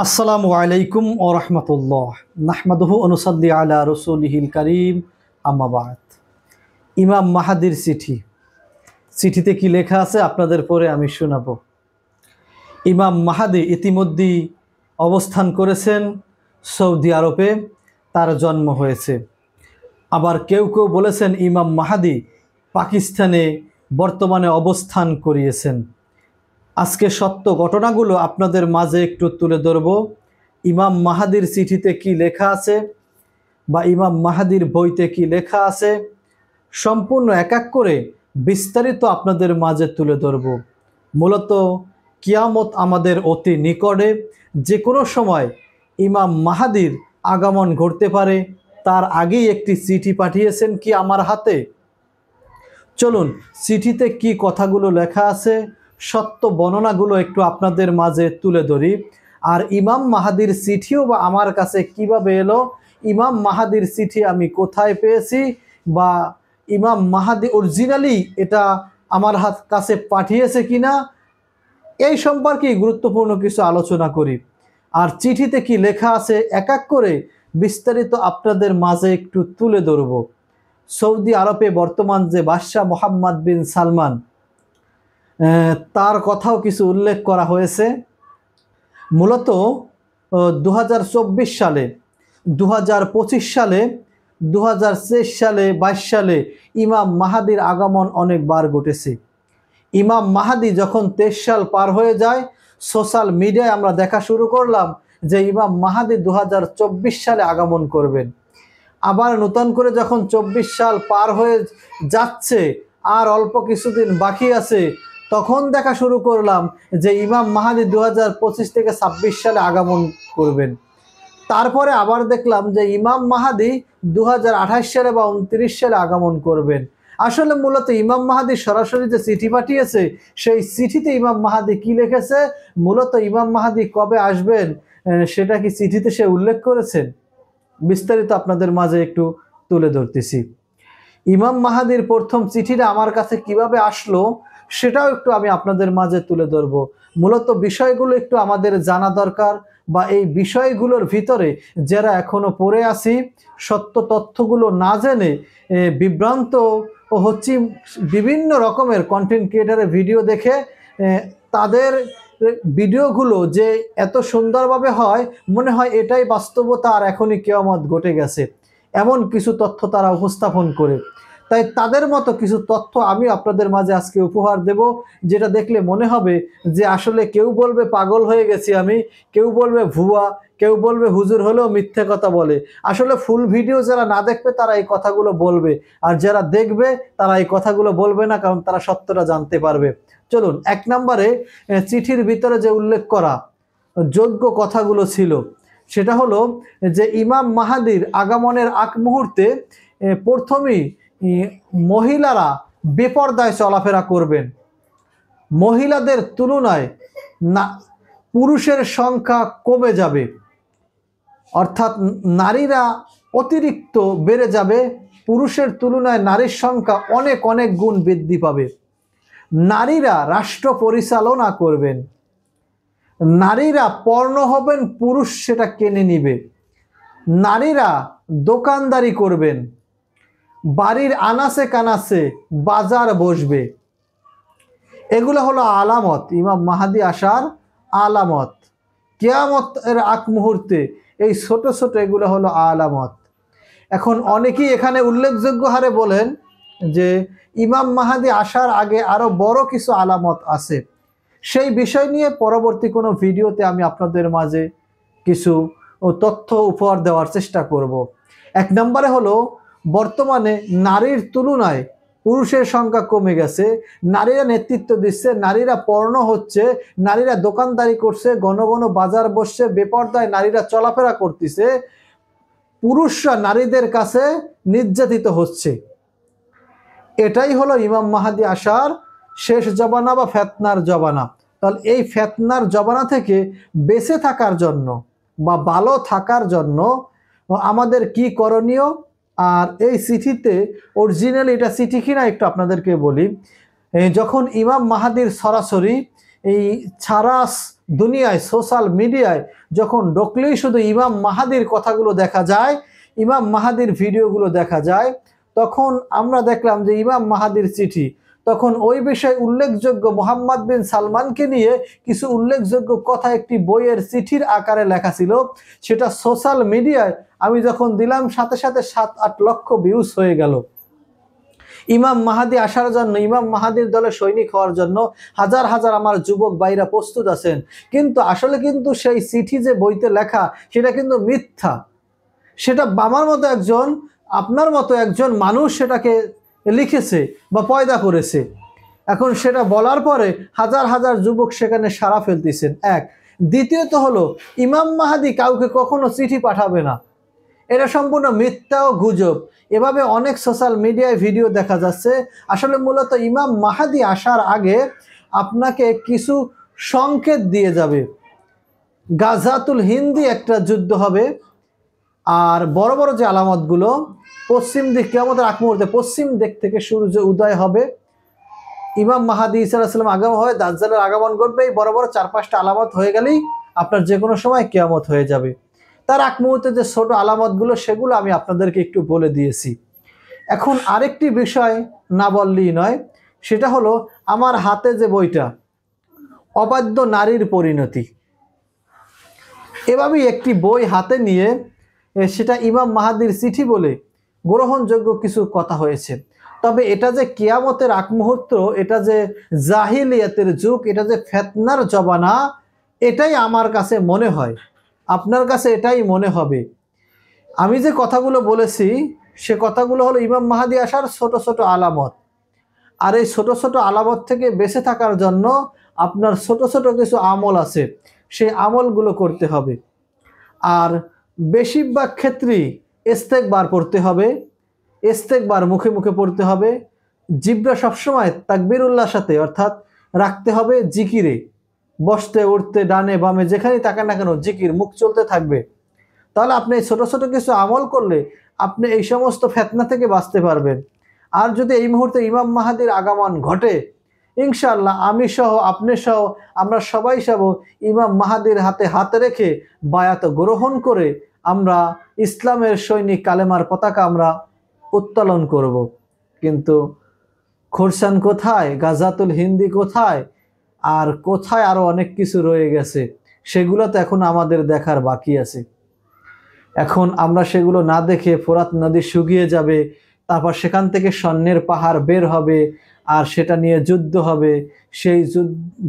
আসসালামু আলাইকুম ও রহমতুল্লাহ নাহমাদুহু অনুসাল্লি আলা রসুলিহিল করিম আম্মা বাদ। ইমাম মাহাদির চিঠিতে কি লেখা আছে আপনাদের পরে আমি শোনাবো। ইমাম মাহাদি ইতিমধ্যেই অবস্থান করেছেন সৌদি আরবে, তার জন্ম হয়েছে। আবার কেউ কেউ বলেছেন ইমাম মাহাদি পাকিস্তানে বর্তমানে অবস্থান করিয়েছেন। আজকে সত্য ঘটনাগুলো আপনাদের মাঝে একটু তুলে ধরব। ইমাম মাহাদির চিঠিতে কি লেখা আছে বা ইমাম মাহাদির বইতে কি লেখা আছে, সম্পূর্ণ এক এক করে বিস্তারিত আপনাদের মাঝে তুলে ধরব। মূলত কিয়ামত আমাদের অতি নিকটে, যে কোনো সময় ইমাম মাহাদির আগমন ঘটতে পারে। তার আগেই একটি চিঠি পাঠিয়েছেন কি আমার হাতে। চলুন চিঠিতে কি কথাগুলো লেখা আছে, সত্য বর্ণনাগুলো একটু আপনাদের মাঝে তুলে ধরি। আর ইমাম মাহাদির চিঠিও বা আমার কাছে কিভাবে এলো, ইমাম মাহাদির চিঠি আমি কোথায় পেয়েছি, বা ইমাম মাহাদি অরিজিনালি এটা আমার কাছে পাঠিয়েছে কিনা, এই সম্পর্কে গুরুত্বপূর্ণ কিছু আলোচনা করি। আর চিঠিতে কি লেখা আছে এক এক করে বিস্তারিত আপনাদের মাঝে একটু তুলে ধরব। সৌদি আরবে বর্তমান যে বাদশাহ মোহাম্মদ বিন সালমান, তার কথাও কিছু উল্লেখ করা হয়েছে। মূলত 2024 সালে, 2025 সালে, 2023 সালে, 22 সালে ইমাম মাহাদির আগমন অনেকবার ঘটেছে। ইমাম মাহাদি যখন 23 সাল পার হয়ে যায়, সোশ্যাল মিডিয়ায় আমরা দেখা শুরু করলাম যে ইমাম মাহাদি 2024 সালে আগমন করবেন। আবার নতুন করে যখন 24 সাল পার হয়ে যাচ্ছে, আর অল্প কিছুদিন বাকি আছে, তখন দেখা শুরু করলাম যে ইমাম মাহাদি 2025 থেকে 26 সালে আগমন করবেন। তারপরে আবার দেখলাম যে ইমাম মাহাদি 2028 সালে বা 29 সালে আগমন করবেন। আসলে মূলত ইমাম মাহাদি সরাসরি যে চিঠি পাঠিয়েছে, সেই চিঠিতে ইমাম মাহাদি কি লিখেছে, মূলত ইমাম মাহাদি কবে আসবেন সেটা কি চিঠিতে সে উল্লেখ করেছেন। বিস্তারিত আপনাদের মাঝে একটু তুলে ধরতেছি। ইমাম মাহাদির প্রথম চিঠিটা আমার কাছে কিভাবে আসলো সেটাও একটু আমি আপনাদের মাঝে তুলে ধরব। মূলত বিষয়গুলো একটু আমাদের জানা দরকার, বা এই বিষয়গুলোর ভিতরে যারা এখনো পড়ে আছি, সত্য তথ্যগুলো না জেনে বিভ্রান্ত হচ্ছি, বিভিন্ন রকমের কন্টেন্ট ক্রিয়েটারের ভিডিও দেখে তাদের ভিডিওগুলো যে এত সুন্দরভাবে হয়, মনে হয় এটাই বাস্তবতা আর এখনই কিয়ামত ঘটে গেছে, এমন কিছু তথ্য তারা উপস্থাপন করে। তাই তাদের মতো কিছু তথ্য আমি আপনাদের মাঝে আজকে উপহার দেব, যেটা দেখলে মনে হবে যে আসলে কেউ বলবে পাগল হয়ে গেছি আমি, কেউ বলবে ভুয়া, কেউ বলবে হুজুর হলেও মিথ্যে কথা বলে। আসলে ফুল ভিডিও যারা না দেখবে তারা এই কথাগুলো বলবে, আর যারা দেখবে তারা এই কথাগুলো বলবে না, কারণ তারা সত্যটা জানতে পারবে। চলুন, এক নম্বরে চিঠির ভিতরে যে উল্লেখ করা যোগ্য কথাগুলো ছিল, সেটা হলো যে ইমাম মাহাদির আগমনের আগ মুহূর্তে প্রথমেই মহিলারা বেপরদায় চলাফেরা করবেন। মহিলাদের তুলনায় পুরুষের সংখ্যা কমে যাবে, অর্থাৎ নারীরা অতিরিক্ত বেড়ে যাবে, পুরুষের তুলনায় নারীর সংখ্যা অনেক অনেক গুণ বৃদ্ধি পাবে। নারীরা রাষ্ট্র পরিচালনা করবেন, নারীরা পর্ণ হবেন, পুরুষ সেটা কেনে নিবে, নারীরা দোকানদারি করবেন, বাড়ির আনাচে কানাচে বাজার বসবে। এগুলো হলো আলামত, ইমাম মাহাদি আসার আলামত। কিয়ামতের আগ মুহূর্তে এই ছোট ছোট এগুলো হলো আলামত। এখন অনেকেই এখানে উল্লেখযোগ্য হারে বলেন যে ইমাম মাহাদি আসার আগে আরো বড় কিছু আলামত আছে। সেই বিষয় নিয়ে পরবর্তী কোনো ভিডিওতে আমি আপনাদের মাঝে কিছু তথ্য উপহার দেওয়ার চেষ্টা করব। এক নম্বরে হলো, বর্তমানে নারীর তুলনায় পুরুষের সংখ্যা কমে গেছে, নারীরা নেতৃত্ব দিচ্ছে, নারীরা পর্ণ হচ্ছে, নারীরা দোকানদারি করছে, ঘন ঘন বাজার বসছে, বেপরদায় নারীরা চলাফেরা করতেছে, পুরুষরা নারীদের কাছে নির্যাতিত হচ্ছে। এটাই হলো ইমাম মাহাদি আসার শেষ জবানা বা ফেতনার জবানা। তাহলে এই ফেতনার জবানা থেকে বেঁচে থাকার জন্য বা ভালো থাকার জন্য আমাদের কি করণীয়, আর এই চিঠিতে অরিজিনালি এটা চিঠি কিনা একটু আপনাদেরকে বলি। যখন ইমাম মাহাদির সরাসরি এই ছাড়াস দুনিয়ায় সোশ্যাল মিডিয়ায় যখন ঢুকলেই শুধু ইমাম মাহাদির কথাগুলো দেখা যায়, ইমাম মাহাদির ভিডিওগুলো দেখা যায়, তখন আমরা দেখলাম যে ইমাম মাহাদির চিঠি, তখন ওই বিষয়ে উল্লেখযোগ্য মোহাম্মদ বিন সালমানকে নিয়ে কিছু উল্লেখযোগ্য কথা একটি বইয়ের চিঠির আকারে লেখা ছিল। সেটা সোশ্যাল মিডিয়ায় আমি যখন দিলাম সাথে সাথে 7-8 লক্ষ ভিউজ হয়ে গেল। ইমাম মাহাদি আসার জন্য, ইমাম মাহাদির দলে সৈনিক হওয়ার জন্য হাজার হাজার আমার যুবক ভাইরা প্রস্তুত আছেন। কিন্তু আসলে কিন্তু সেই চিঠি যে বইতে লেখা সেটা কিন্তু মিথ্যা। সেটা আমার মতো একজন, আপনার মতো একজন মানুষ সেটাকে লিখেছে বা পয়দা করেছে। এখন সেটা বলার পরে হাজার হাজার যুবক সেখানে সাড়া ফেলতেছেন। এক, দ্বিতীয়ত হলো ইমাম মাহাদি কাউকে কখনো চিঠি পাঠাবে না, এটা সম্পূর্ণ মিথ্যা ও গুজব। এভাবে অনেক সোশ্যাল মিডিয়ায় ভিডিও দেখা যাচ্ছে। আসলে মূলত ইমাম মাহাদি আসার আগে আপনাকে কিছু সংকেত দিয়ে যাবে। গাজাতুল হিন্দি একটা যুদ্ধ হবে, আর বড় বড় যে আলামতগুলো, পশ্চিম দিক কিয়ামতের আগ মুহূর্তে পশ্চিম দিক থেকে সূর্য উদয় হবে, ইমাম মাহাদি ঈসা আলাইহিস সালাম আগমন হয়, দাজ্জালের আগমন ঘটবে। এই বড় বড় 4-5টা আলামত হয়ে গেলেই আপনার যে কোনো সময় কিয়ামত হয়ে যাবে। তার আগ মুহূর্তে যে ছোট আলামতগুলো সেগুলো আমি আপনাদেরকে একটু বলে দিয়েছি। এখন আরেকটি বিষয় না বললেই নয়, সেটা হলো আমার হাতে যে বইটা, অবাধ্য নারীর পরিণতি, এভাবেই একটি বই হাতে নিয়ে সেটা ইমাম মাহাদির চিঠি বলে গ্রহণযোগ্য কিছু কথা হয়েছে। তবে এটা যে কিয়ামতের আগ মুহূর্ত, এটা যে জাহিলিয়াতের যুগ, এটা যে ফিতনার জমানা, এটাই আমার কাছে মনে হয়। আপনার কাছে এটাই মনে হবে। আমি যে কথাগুলো বলেছি সে কথাগুলো হলো ইমাম মাহাদি আসার ছোট ছোট আলামত। আর এই ছোট ছোট আলামত থেকে বেঁচে থাকার জন্য আপনার ছোট ছোট কিছু আমল আছে, সেই আমলগুলো করতে হবে। আর বেশিরভাগ ক্ষেত্রেই ইস্তেগফার পড়তে হবে, ইস্তেগফার মুখে মুখে পড়তে হবে। জিহ্বা সবসময় তাকবীরুল্লাহর সাথে অর্থাৎ রাখতে হবে জিকিরে, বসতে উঠতে ডানে বামে যেখানেই তাকান না কেন জিকির মুখ চলতে থাকবে। তাহলে আপনি এই ছোট ছোট কিছু আমল করলে আপনি এই সমস্ত ফিতনা থেকে বাঁচতে পারবেন। আর যদি এই মুহূর্তে ইমাম মাহাদির আগমন ঘটে, ইনশাআল্লাহ আমি সহ আপনি সহ আমরা সবাই সব ইমাম মাহাদির হাতে হাত রেখে বায়াত গ্রহণ করে আমরা ইসলামের সৈনিক কালেমার পতাকা আমরা উত্তোলন করব। কিন্তু খোরসান কোথায়, গাজাতুল হিন্দি কোথায়, আর কোথায় আরো অনেক কিছু রয়ে গেছে, সেগুলো তো এখন আমাদের দেখার বাকি আছে। এখন আমরা সেগুলো না দেখে ফোরাত নদী শুকিয়ে যাবে, তারপর সেখান থেকে স্বর্ণের পাহাড় বের হবে, আর সেটা নিয়ে যুদ্ধ হবে।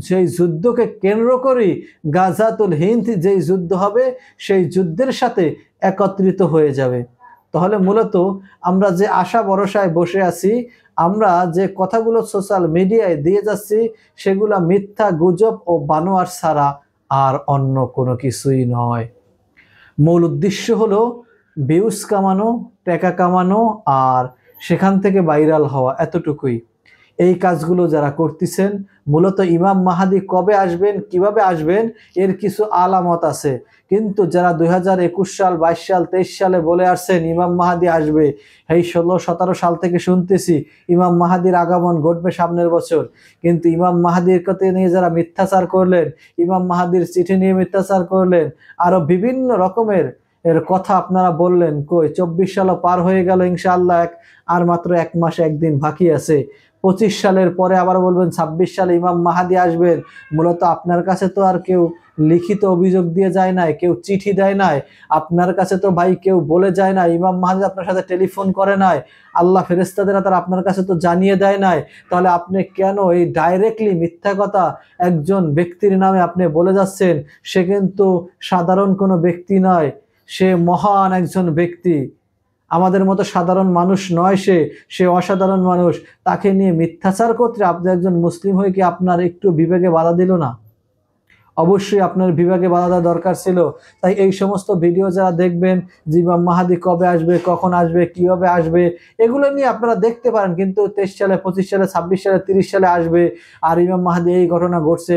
সেই যুদ্ধকে কেন্দ্র করেই গাজাতুল হিন্দ যেই যুদ্ধ হবে সেই যুদ্ধের সাথে একত্রিত হয়ে যাবে। তাহলে মূলত আমরা যে আশা ভরসায় বসে আছি, আমরা যে কথাগুলো সোশ্যাল মিডিয়ায় দিয়ে যাচ্ছি সেগুলো মিথ্যা গুজব ও বানোয়ার ছাড়া আর অন্য কোনো কিছুই নয়। মূল উদ্দেশ্য হলো ভিউজ কামানো, টাকা কামানো, আর সেখান থেকে ভাইরাল হওয়া, এতটুকুই। এই কাজগুলো যারা করতেছেন, মূলত ইমাম মাহাদি কবে আসবেন, কিভাবে আসবেন, এর কিছু আলামত আছে। কিন্তু যারা 2021 সাল, 22 সাল, 23 সালে বলে আসছেন ইমাম মাহাদি আসবে, এই 16-17 সাল থেকে শুনতেছি ইমাম মাহাদির আগমন ঘটবে সামনের বছর, কিন্তু ইমাম মাহাদির কথা নিয়ে যারা মিথ্যাচার করলেন, ইমাম মাহাদির চিঠি নিয়ে মিথ্যাচার করলেন, আরো বিভিন্ন রকমের এর কথা আপনারা বললেন, কই 24 সালও পার হয়ে গেল, ইনশাআল্লাহ আর মাত্র 1 মাস 1 দিন বাকি আছে। 25 সালের পরে আবার বলবেন 26 সালে ইমাম মাহাদি আসবেন। মূলত আপনার কাছে তো আর কেউ লিখিত অভিযোগ দিয়ে যায় নাই, কেউ চিঠি দেয় নাই, আপনার কাছে তো ভাই কেউ বলে যায় না, ইমাম মাহাদি আপনার সাথে টেলিফোন করে নাই, আল্লাহ ফেরেশতাদের তারা আপনার কাছে তো জানিয়ে দেয় নাই। তাহলে আপনি কেন এই ডাইরেক্টলি মিথ্যা কথা একজন ব্যক্তির নামে আপনি বলে যাচ্ছেন? সে কিন্তু সাধারণ কোনো ব্যক্তি নয়, সে মহান একজন ব্যক্তি, আমাদের মতো সাধারণ মানুষ নয়, সে অসাধারণ মানুষ। তাকে নিয়ে মিথ্যাচার করতে আপনি একজন মুসলিম হয়ে কি আপনার একটু বিবেকে বাধা দিল না? অবশ্যই আপনার বিবেকে বাধা দেওয়া দরকার ছিল। তাই এই সমস্ত ভিডিও যারা দেখবেন যে ইমাম মাহাদি কবে আসবে, কখন আসবে, কিভাবে আসবে, এগুলো নিয়ে আপনারা দেখতে পারেন, কিন্তু 23 সালে, 25 সালে, 26 সালে, 30 সালে আসবে, আর ইমাম মাহাদি এই ঘটনা ঘটছে,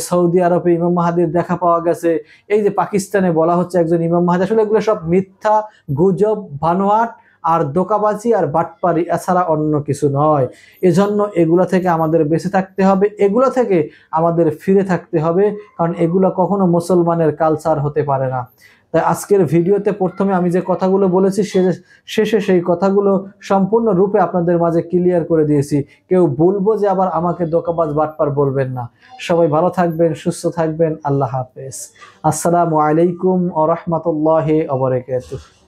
সৌদি আরবে ইমাম মাহাদির দেখা পাওয়া গেছে, এই যে পাকিস্তানে বলা হচ্ছে একজন ইমাম মাহাদি, আসলে এগুলো সব মিথ্যা গুজব বানোয়াট। আর দোকাবাজি আর বাটপারি এছাড়া অন্য কিছু নয়। এজন্য এগুলা থেকে আমাদের বেঁচে থাকতে হবে, এগুলা থেকে আমাদের ফিরে থাকতে হবে, কারণ এগুলা কখনো মুসলমানের কালচার হতে পারে না। তাই আজকের ভিডিওতে প্রথমে আমি যে কথাগুলো বলেছি শেষে সেই কথাগুলো সম্পূর্ণ রূপে আপনাদের মাঝে ক্লিয়ার করে দিয়েছি। কেউ বলবো যে আবার আমাকে দোকাবাজ বাটপার বলবেন না। সবাই ভালো থাকবেন, সুস্থ থাকবেন। আল্লাহ হাফেজ। আসসালামু আলাইকুম ওয়া রাহমাতুল্লাহি ওয়া বারাকাতুহু।